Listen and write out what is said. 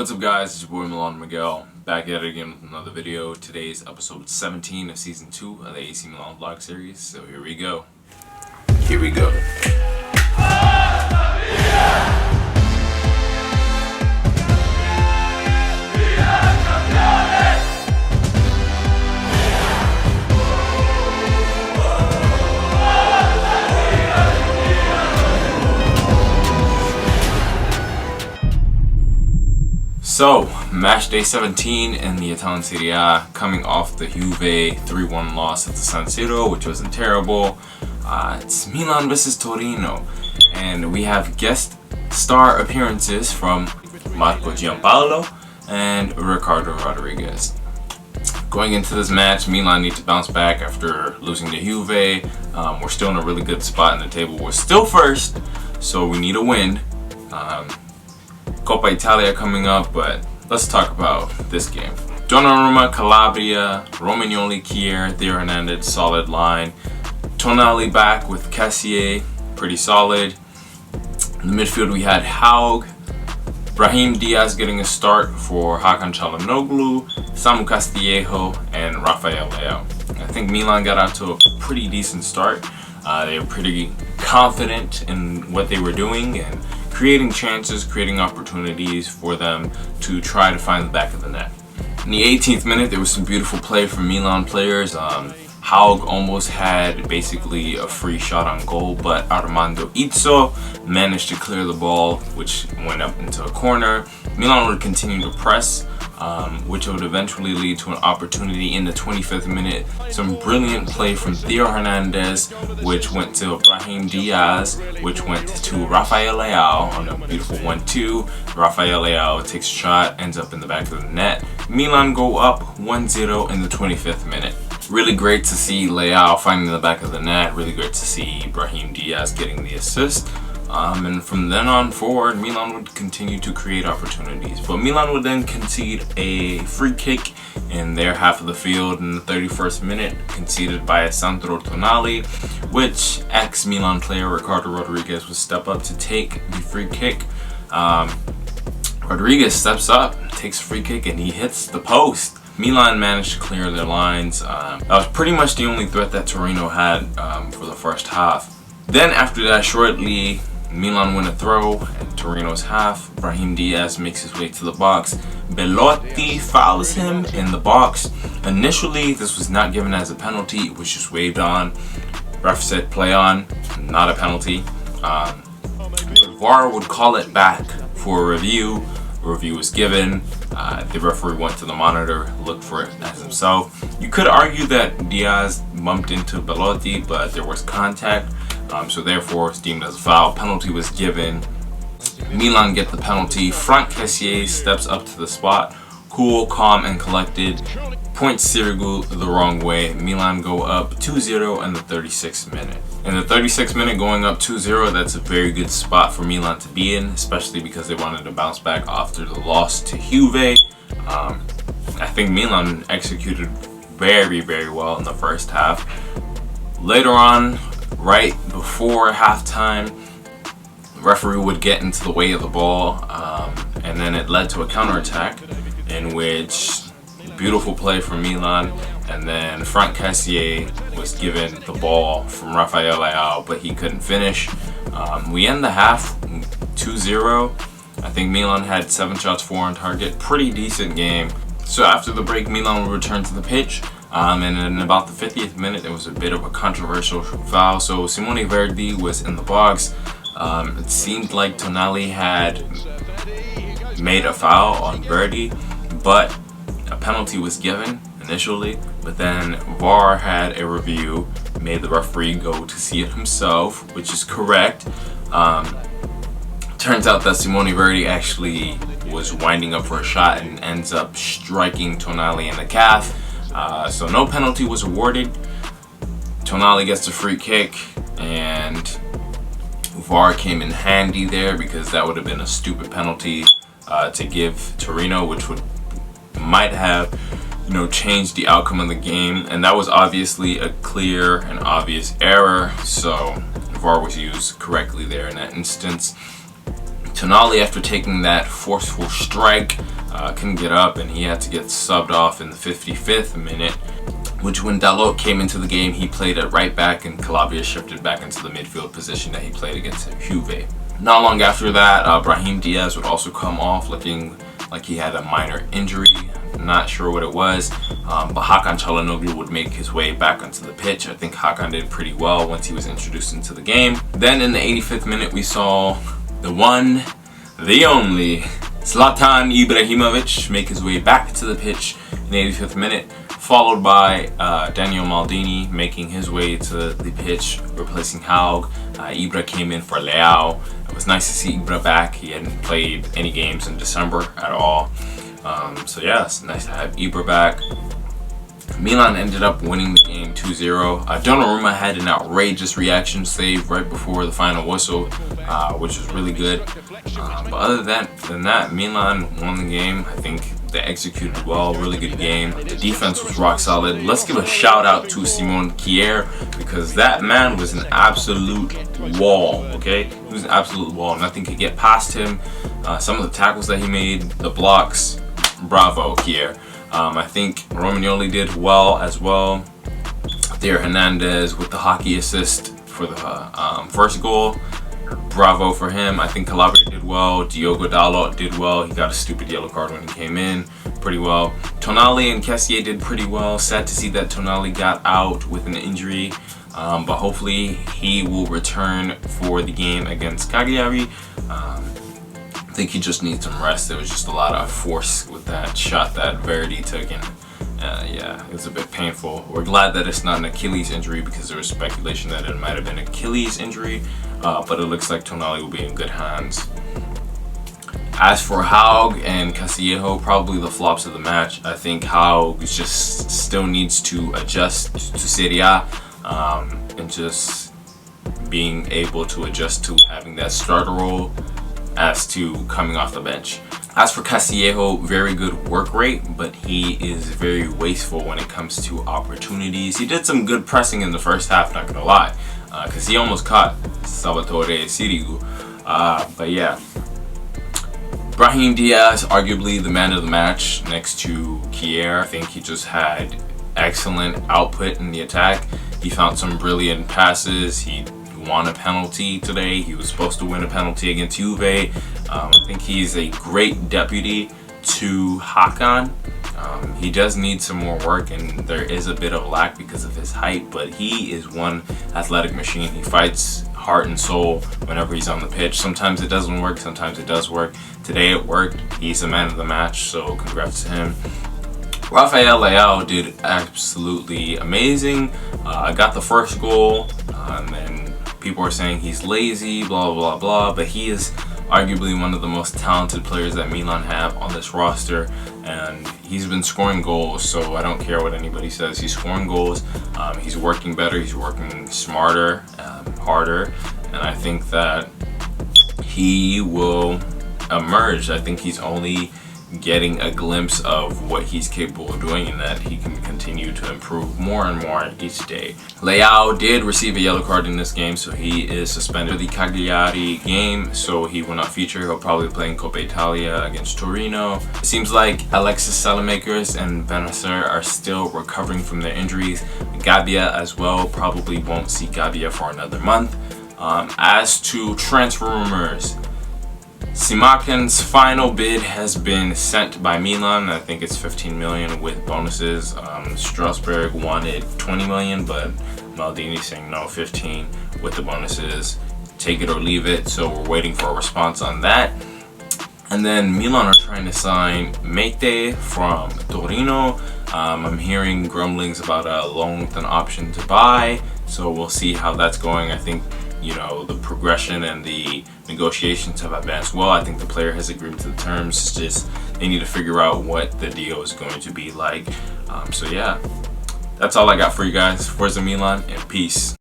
What's up guys, it's your boy Milano Miguel, back at it again with another video. Today's episode 17 of season 2 of the AC Milan vlog series, so here we go. So, match day 17 in the Italian Serie, coming off the Juve 3-1 loss at the San Siro, which wasn't terrible. It's Milan versus Torino, and we have guest star appearances from Marco Giampolo and Ricardo Rodriguez. Going into this match, Milan need to bounce back after losing to Juve. We're still in a really good spot in the table. We're still first, so we need a win. Coppa Italia coming up, but let's talk about this game. Donnarumma, Calabria, Romagnoli, Kier, Theo Hernandez, solid line. Tonali back with Cassier, pretty solid. In the midfield we had Haug, Brahim Diaz getting a start for Hakan Çalhanoğlu, Samu Castillejo, and Rafael Leao. I think Milan got out to a pretty decent start. They were pretty confident in what they were doing and creating chances, creating opportunities for them to try to find the back of the net. In the 18th minute, there was some beautiful play from Milan players. Haug almost had basically a free shot on goal, but Armando Izzo managed to clear the ball, which went up into a corner. Milan would continue to press, which would eventually lead to an opportunity in the 25th minute. Some brilliant play from Theo Hernandez, which went to Brahim Diaz, which went to Rafael Leao on a beautiful 1-2. Rafael Leao takes a shot, ends up in the back of the net. Milan go up 1-0 in the 25th minute. Really great to see Leao finding the back of the net. Really great to see Brahim Diaz getting the assist. And from then on forward, Milan would continue to create opportunities. But Milan would then concede a free kick in their half of the field in the 31st minute, conceded by Sandro Tonali, which ex-Milan player Ricardo Rodriguez would step up to take the free kick. Rodriguez steps up, takes a free kick, and he hits the post. Milan managed to clear their lines. That was pretty much the only threat that Torino had for the first half. Then after that, shortly, Milan win a throw at Torino's half. Brahim Diaz makes his way to the box. Belotti fouls him in the box. Initially, this was not given as a penalty. It was just waved on. Ref said play on, not a penalty. VAR would call it back for a review. A review was given. The referee went to the monitor, looked for it as himself. You could argue that Diaz bumped into Belotti, but there was contact. So therefore it's deemed as a foul. Penalty was given. Milan get the penalty. Franck Cassier steps up to the spot, cool, calm, and collected. Points Sirigu the wrong way. Milan go up 2-0 in the 36th minute. In the 36th minute, going up 2-0, that's a very good spot for Milan to be in, especially because they wanted to bounce back after the loss to Juve. I think Milan executed very, very well in the first half. Later on, right before halftime, the referee would get into the way of the ball, and then it led to a counterattack in which beautiful play from Milan, and then Franck Cassier was given the ball from Rafael Leao, but he couldn't finish. We end the half 2-0. I think Milan had 7 shots, 4 on target. Pretty decent game. So after the break, Milan would return to the pitch. And in about the 50th minute, there was a bit of a controversial foul. So Simone Verdi was in the box. It seemed like Tonali had made a foul on Verdi, but a penalty was given initially. But then VAR had a review, made the referee go to see it himself, which is correct. Turns out that Simone Verdi actually was winding up for a shot and ends up striking Tonali in the calf. So no penalty was awarded. Tonali gets a free kick, and VAR came in handy there because that would have been a stupid penalty to give Torino, which might have changed the outcome of the game, and that was obviously a clear and obvious error. So VAR was used correctly there in that instance. Tonali, after taking that forceful strike, couldn't get up, and he had to get subbed off in the 55th minute, which when Dalot came into the game, he played at right back, and Calabria shifted back into the midfield position that he played against Juve. Not long after that, Brahim Diaz would also come off, looking like he had a minor injury. Not sure what it was, but Hakan Çalhanoğlu would make his way back onto the pitch. I think Hakan did pretty well once he was introduced into the game. Then in the 85th minute, we saw the one, the only, Zlatan Ibrahimovic make his way back to the pitch in the 85th minute, followed by Daniel Maldini making his way to the pitch, replacing Haug. Ibra came in for Leao. It was nice to see Ibra back. He hadn't played any games in December at all. So yeah, it's nice to have Ibra back. Milan ended up winning the game 2-0. Donnarumma had an outrageous reaction save right before the final whistle, which was really good. But other than that, Milan won the game. I think they executed well, really good game. The defense was rock solid. Let's give a shout out to Simon Kjaer, because that man was an absolute wall, okay? He was an absolute wall. Nothing could get past him. Some of the tackles that he made, the blocks, bravo, Kjaer. I think Romagnoli did well as well. Theo Hernandez with the hockey assist for the first goal. Bravo for him. I think Calabria did well. Diogo Dalot did well. He got a stupid yellow card when he came in. Pretty well. Tonali and Kessié did pretty well. Sad to see that Tonali got out with an injury. But hopefully he will return for the game against Cagliari. I think he just needs some rest. There was just a lot of force with that shot that Verdi took, and yeah, it was a bit painful. We're glad that it's not an Achilles injury, because there was speculation that it might have been an Achilles injury, but it looks like Tonali will be in good hands. As for Haug and Castillejo, probably the flops of the match. I think Haug just still needs to adjust to Serie A, and just being able to adjust to having that starter role as to coming off the bench. As for Castillejo, very good work rate, but he is very wasteful when it comes to opportunities. He did some good pressing in the first half, not gonna lie, because he almost caught Salvatore Sirigu. But yeah, Brahim Diaz, arguably the man of the match next to Kjaer. I think he just had excellent output in the attack. He found some brilliant passes. He won a penalty today. He was supposed to win a penalty against Juve. I think he's a great deputy to Hakan. He does need some more work, and there is a bit of lack because of his height, but he is one athletic machine. He fights heart and soul whenever he's on the pitch. Sometimes it doesn't work, sometimes it does work. Today it worked. He's the man of the match, so congrats to him. Rafael Leao did absolutely amazing. Got the first goal, and then people are saying he's lazy, blah, blah, blah, but he is arguably one of the most talented players that Milan have on this roster, and he's been scoring goals, so I don't care what anybody says. He's scoring goals, he's working better, he's working smarter, harder, and I think that he will emerge. I think he's only getting a glimpse of what he's capable of doing, and that he can continue to improve more and more each day. Leao did receive a yellow card in this game, so he is suspended for the Cagliari game, so he will not feature. He'll probably play in Coppa Italia against Torino. It seems like Alexis Salamakers and Benacer are still recovering from their injuries. Gabbia as well, probably won't see Gabbia for another month. As to transfer rumors, Simakan's final bid has been sent by Milan. I think it's 15 million with bonuses. Strasbourg wanted 20 million, but Maldini's saying no, 15 with the bonuses. Take it or leave it. So we're waiting for a response on that. And then Milan are trying to sign Matchday from Torino. I'm hearing grumblings about a loan with an option to buy. So we'll see how that's going. I think, you know, the progression and the negotiations have advanced well. I think the player has agreed to the terms. It's just they need to figure out what the deal is going to be like. So yeah, that's all I got for you guys. Forza Milan, and peace.